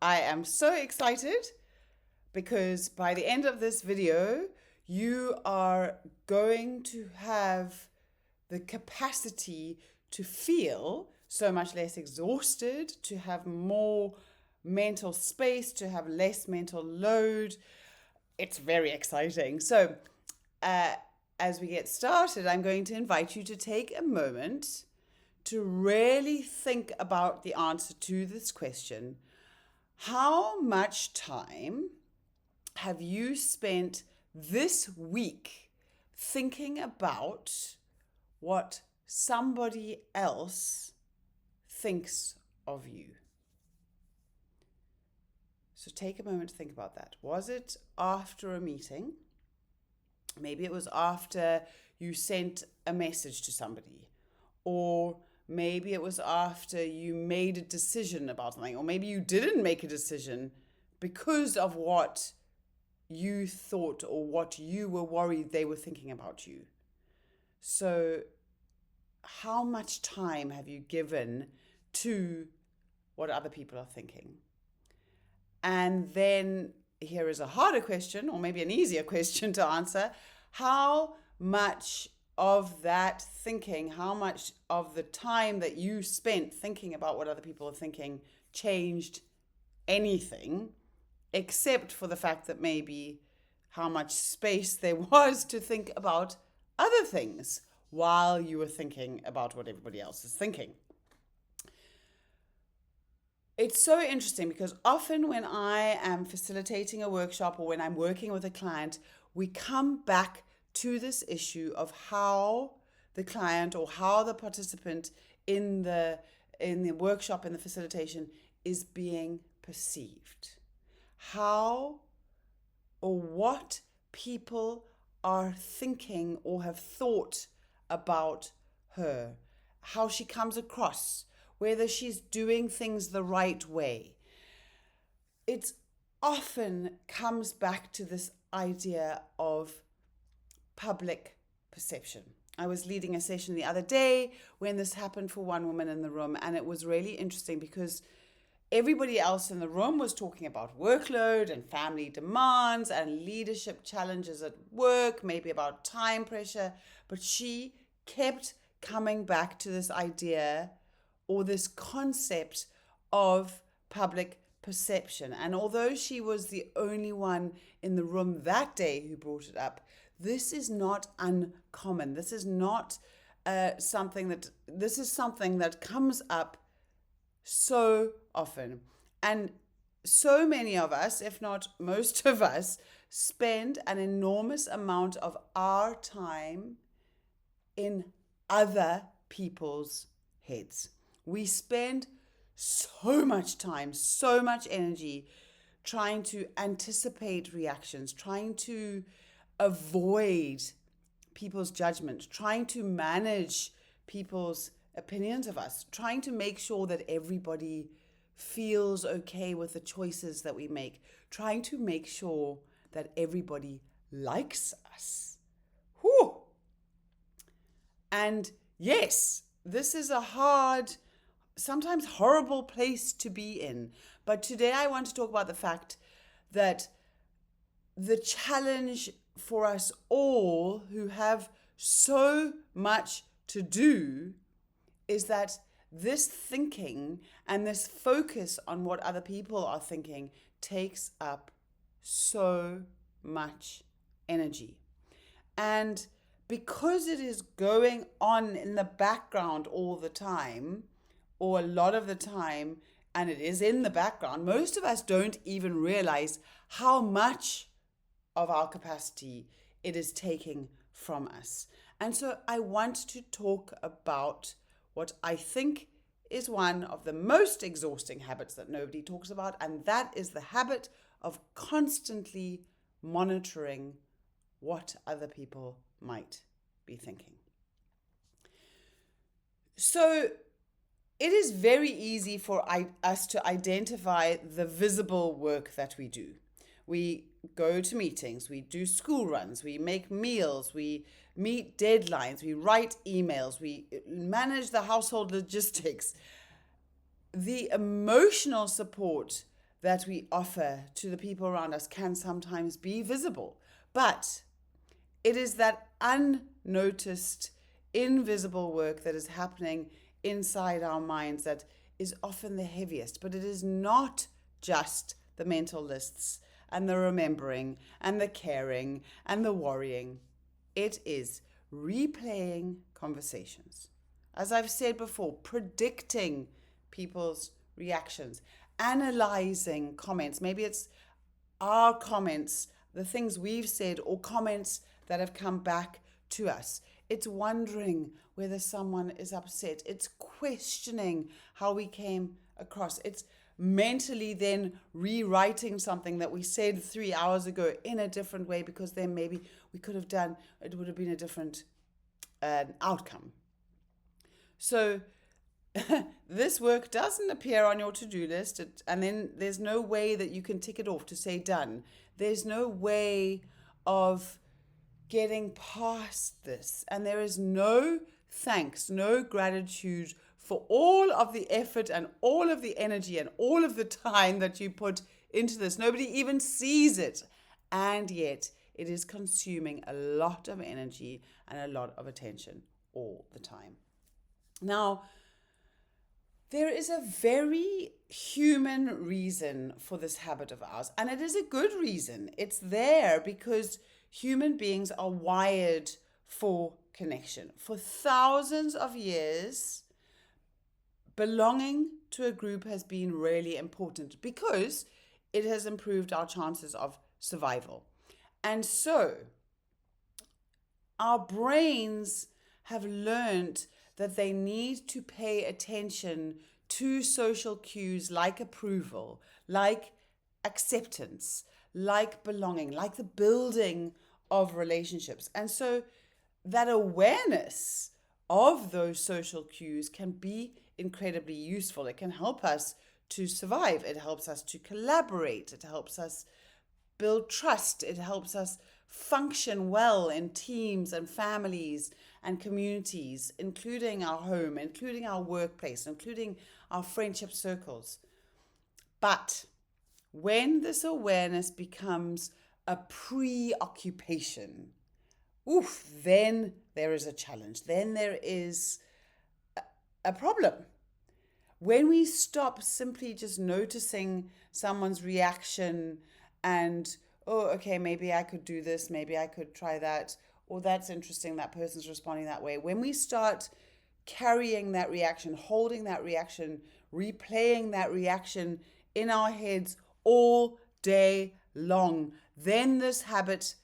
I am so excited because by the end of this video, you are going to have the capacity to feel so much less exhausted, to have more mental space, to have less mental load. It's very exciting. So, as we get started, I'm going to invite you to take a moment to really think about the answer to this question. How much time have you spent this week thinking about what somebody else thinks of you? So take a moment to think about that. Was it after a meeting? Maybe it was after you sent a message to somebody, or maybe it was after you made a decision about something, or maybe you didn't make a decision because of what you thought or what you were worried they were thinking about you. So, how much time have you given to what other people are thinking? And then here is a harder question, or maybe an easier question to answer. How much of that thinking, how much of the time that you spent thinking about what other people are thinking changed anything, except for the fact that maybe how much space there was to think about other things while you were thinking about what everybody else is thinking? It's so interesting because often when I am facilitating a workshop or when I'm working with a client, we come back to this issue of how the client or how the participant in the workshop, in the facilitation, is being perceived. How or what people are thinking or have thought about her, how she comes across, whether she's doing things the right way. It often comes back to this idea of public perception. I was leading a session the other day when this happened for one woman in the room, and it was really interesting because everybody else in the room was talking about workload and family demands and leadership challenges at work, maybe about time pressure, but she kept coming back to this idea or this concept of public perception. And although she was the only one in the room that day who brought it up, this is not uncommon. This is not something that comes up so often. And so many of us, if not most of us, spend an enormous amount of our time in other people's heads. We spend so much time, so much energy trying to anticipate reactions, trying to avoid people's judgment, trying to manage people's opinions of us, trying to make sure that everybody feels okay with the choices that we make, trying to make sure that everybody likes us. Whew. And yes, this is a hard, sometimes horrible place to be in. But today I want to talk about the fact that the challenge for us all who have so much to do is that this thinking and this focus on what other people are thinking takes up so much energy. And because it is going on in the background all the time, or a lot of the time, and it is in the background, most of us don't even realize how much of our capacity it is taking from us. And so I want to talk about what I think is one of the most exhausting habits that nobody talks about, and that is the habit of constantly monitoring what other people might be thinking. So it is very easy for us to identify the visible work that we do. We go to meetings, we do school runs, we make meals, we meet deadlines, we write emails, we manage the household logistics. The emotional support that we offer to the people around us can sometimes be visible. But it is that unnoticed, invisible work that is happening inside our minds that is often the heaviest. But it is not just the mental lists and the remembering and the caring and the worrying. It is replaying conversations. As I've said before, predicting people's reactions, analyzing comments. Maybe it's our comments, the things we've said, or comments that have come back to us. It's wondering whether someone is upset. It's questioning how we came across. It's mentally then rewriting something that we said 3 hours ago in a different way, because then maybe we could have done, it would have been a different outcome. So this work doesn't appear on your to-do list, and then there's no way that you can tick it off to say done. There's no way of getting past this, and there is no thanks, no gratitude for all of the effort and all of the energy and all of the time that you put into this. Nobody even sees it, and yet it is consuming a lot of energy and a lot of attention all the time. Now, there is a very human reason for this habit of ours, and it is a good reason. It's there because human beings are wired for connection. For thousands of years, belonging to a group has been really important because it has improved our chances of survival. And so, our brains have learned that they need to pay attention to social cues like approval, like acceptance, like belonging, like the building of relationships. And so that awareness of those social cues can be incredibly useful. It can help us to survive. It helps us to collaborate. It helps us build trust. It helps us function well in teams and families and communities, including our home, including our workplace, including our friendship circles. But when this awareness becomes a preoccupation, then there is a challenge. Then there is a problem. When we stop simply just noticing someone's reaction and, oh, okay, maybe I could do this, maybe I could try that, or that's interesting, that person's responding that way. When we start carrying that reaction, holding that reaction, replaying that reaction in our heads all day long, then this habit,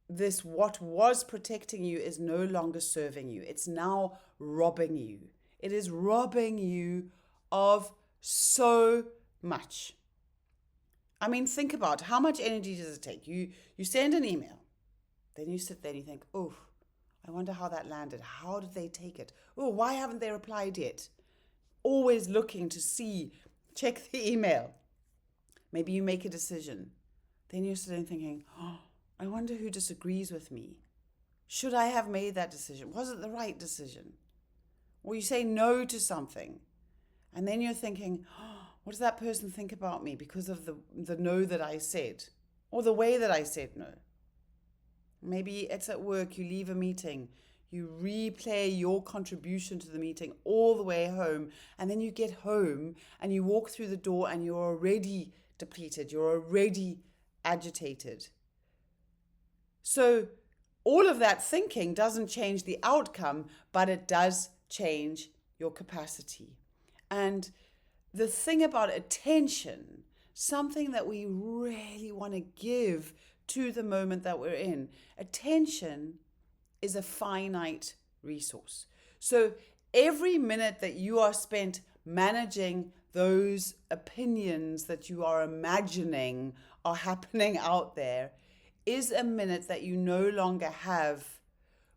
this what was protecting you is no longer serving you. It's now robbing you. It is robbing you of so much. I mean, think about how much energy does it take? You send an email, then you sit there and you think, oh, I wonder how that landed. How did they take it? Oh, why haven't they replied yet? Always looking to see, check the email. Maybe you make a decision. Then you're sitting thinking, oh, I wonder who disagrees with me. Should I have made that decision? Was it the right decision? Or you say no to something, and then you're thinking, oh, what does that person think about me because of the no that I said, or the way that I said no? Maybe it's at work, you leave a meeting, you replay your contribution to the meeting all the way home, and then you get home and you walk through the door and you're already depleted, you're already agitated. So all of that thinking doesn't change the outcome, but it does change your capacity. And the thing about attention, something that we really want to give to the moment that we're in, attention is a finite resource. So every minute that you are spent managing those opinions that you are imagining are happening out there is a minute that you no longer have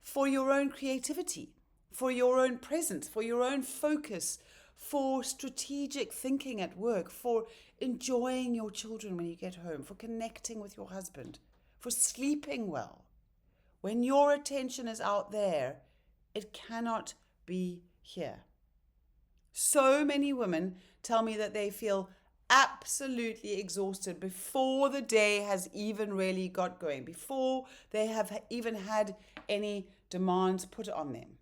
for your own creativity, for your own presence, for your own focus, for strategic thinking at work, for enjoying your children when you get home, for connecting with your husband, for sleeping well. When your attention is out there, it cannot be here. So many women tell me that they feel absolutely exhausted before the day has even really got going, before they have even had any demands put on them.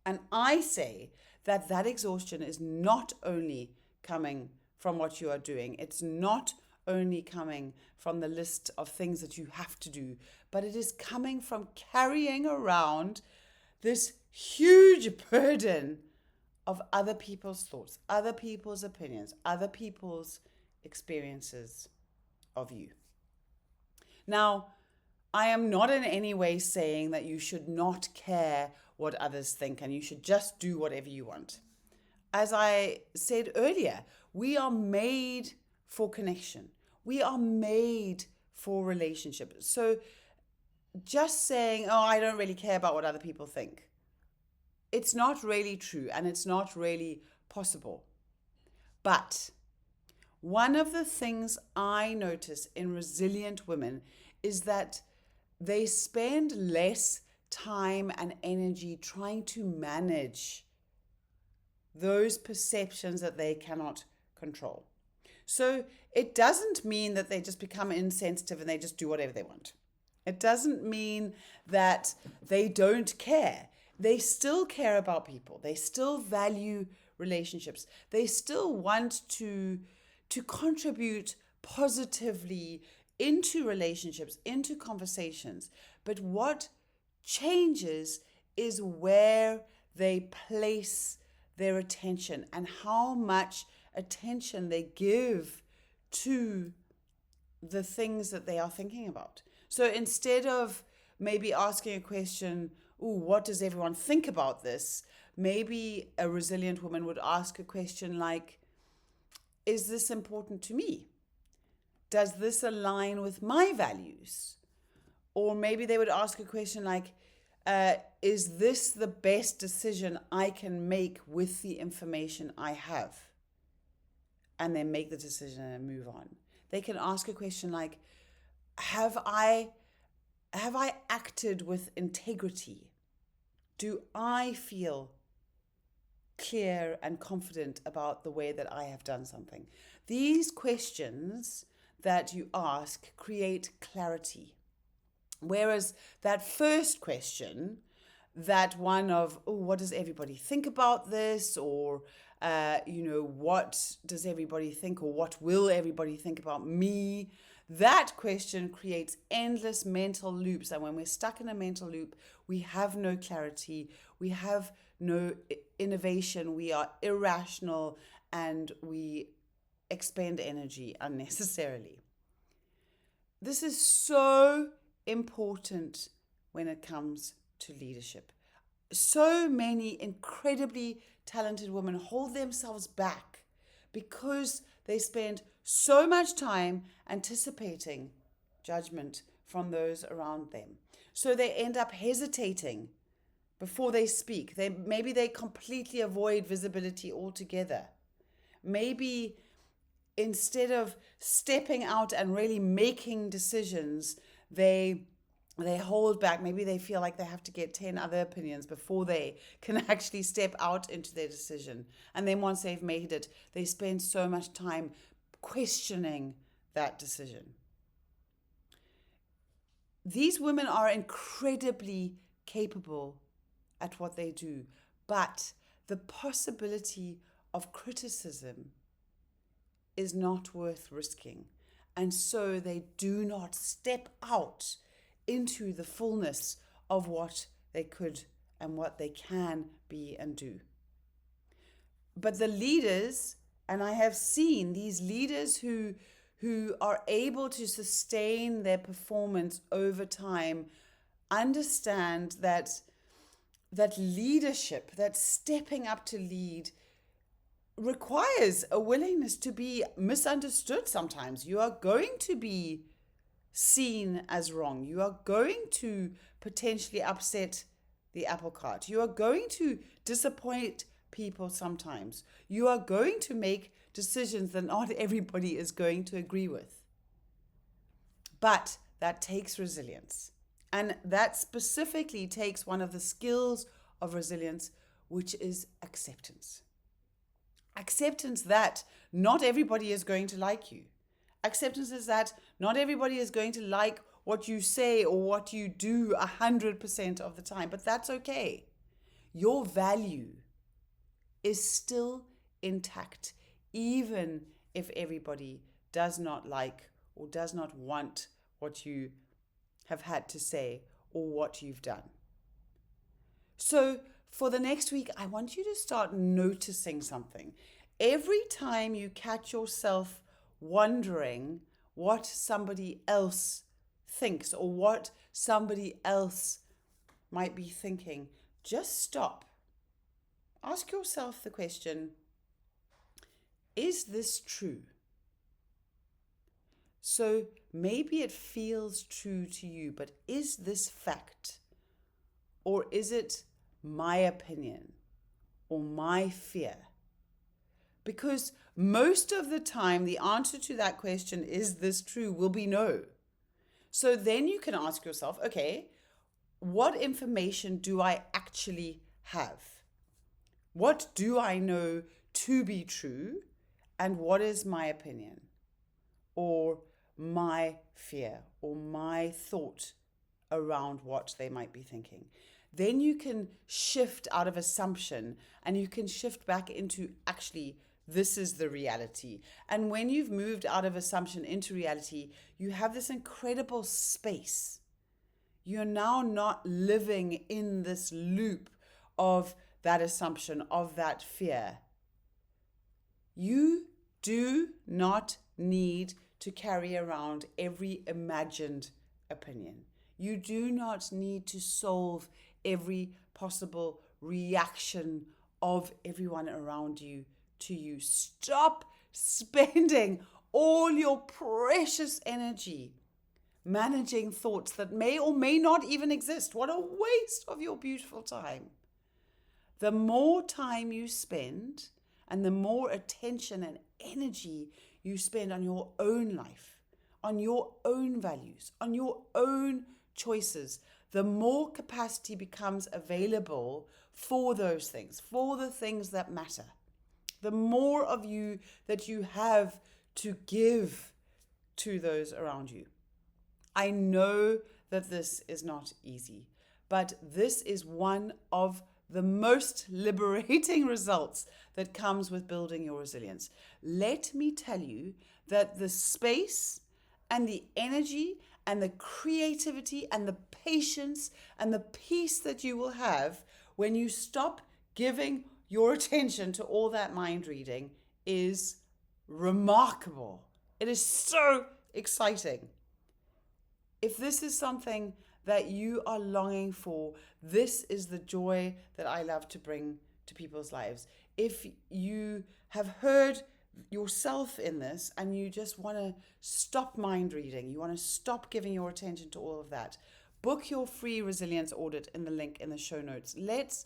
And I say that that exhaustion is not only coming from what you are doing, it's not only coming from the list of things that you have to do, but it is coming from carrying around this huge burden of other people's thoughts, other people's opinions, other people's experiences of you. Now, I am not in any way saying that you should not care what others think and you should just do whatever you want. As I said earlier, we are made for connection. We are made for relationship. So just saying, oh, I don't really care about what other people think, it's not really true and it's not really possible. But one of the things I notice in resilient women is that they spend less time and energy trying to manage those perceptions that they cannot control. So it doesn't mean that they just become insensitive and they just do whatever they want. It doesn't mean that they don't care. They still care about people. They still value relationships. They still want to contribute positively into relationships, into conversations. But what changes is where they place their attention and how much attention they give to the things that they are thinking about. So instead of maybe asking a question, ooh, what does everyone think about this? Maybe a resilient woman would ask a question like, is this important to me? Does this align with my values? Or maybe they would ask a question like, is this the best decision I can make with the information I have? And then make the decision and move on. They can ask a question like, have I acted with integrity? Do I feel clear and confident about the way that I have done something? These questions that you ask create clarity. Whereas that first question, that one of, oh, what does everybody think about this? Or, what does everybody think? Or what will everybody think about me? That question creates endless mental loops. And when we're stuck in a mental loop, we have no clarity. We have no innovation. We are irrational and we expend energy unnecessarily. This is so important when it comes to leadership. So many incredibly talented women hold themselves back because they spend so much time anticipating judgment from those around them. So they end up hesitating before they speak. Maybe they completely avoid visibility altogether. Maybe instead of stepping out and really making decisions, they hold back. Maybe they feel like they have to get 10 other opinions before they can actually step out into their decision. And then once they've made it, they spend so much time questioning that decision. These women are incredibly capable at what they do, but the possibility of criticism is not worth risking. And so they do not step out into the fullness of what they could and what they can be and do. But the leaders, and I have seen these leaders who are able to sustain their performance over time, understand that leadership, that stepping up to lead, requires a willingness to be misunderstood sometimes. You are going to be seen as wrong. You are going to potentially upset the apple cart. You are going to disappoint people sometimes. You are going to make decisions that not everybody is going to agree with. But that takes resilience. And that specifically takes one of the skills of resilience, which is acceptance. Acceptance that not everybody is going to like you. Acceptance is that not everybody is going to like what you say or what you do 100% of the time, but that's okay. Your value is still intact, even if everybody does not like or does not want what you have had to say or what you've done. So for the next week, I want you to start noticing something. Every time you catch yourself wondering what somebody else thinks or what somebody else might be thinking, just stop. Ask yourself the question, is this true? So maybe it feels true to you, but is this fact? Or is it my opinion or my fear? Because most of the time, the answer to that question, is this true, will be no. So then you can ask yourself, okay, what information do I actually have? What do I know to be true? And what is my opinion or my fear or my thought around what they might be thinking? Then you can shift out of assumption and you can shift back into actually, this is the reality. And when you've moved out of assumption into reality, you have this incredible space. You're now not living in this loop of that assumption, of that fear. You do not need to carry around every imagined opinion. You do not need to solve every possible reaction of everyone around you to you. Stop spending all your precious energy managing thoughts that may or may not even exist. What a waste of your beautiful time. The more time you spend and the more attention and energy you spend on your own life, on your own values, on your own choices, the more capacity becomes available for those things, for the things that matter. The more of you that you have to give to those around you. I know that this is not easy, but this is one of the most liberating results that comes with building your resilience. Let me tell you that the space and the energy and the creativity and the patience and the peace that you will have when you stop giving your attention to all that mind reading is remarkable. It is so exciting. If this is something that you are longing for, this is the joy that I love to bring to people's lives. If you have heard yourself in this and you just want to stop mind reading, you want to stop giving your attention to all of that, book your free resilience audit in the link in the show notes. Let's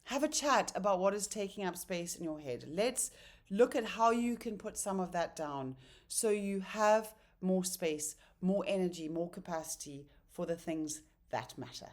have a chat about what is taking up space in your head. Let's look at how you can put some of that down so you have more space, more energy, more capacity for the things that matter.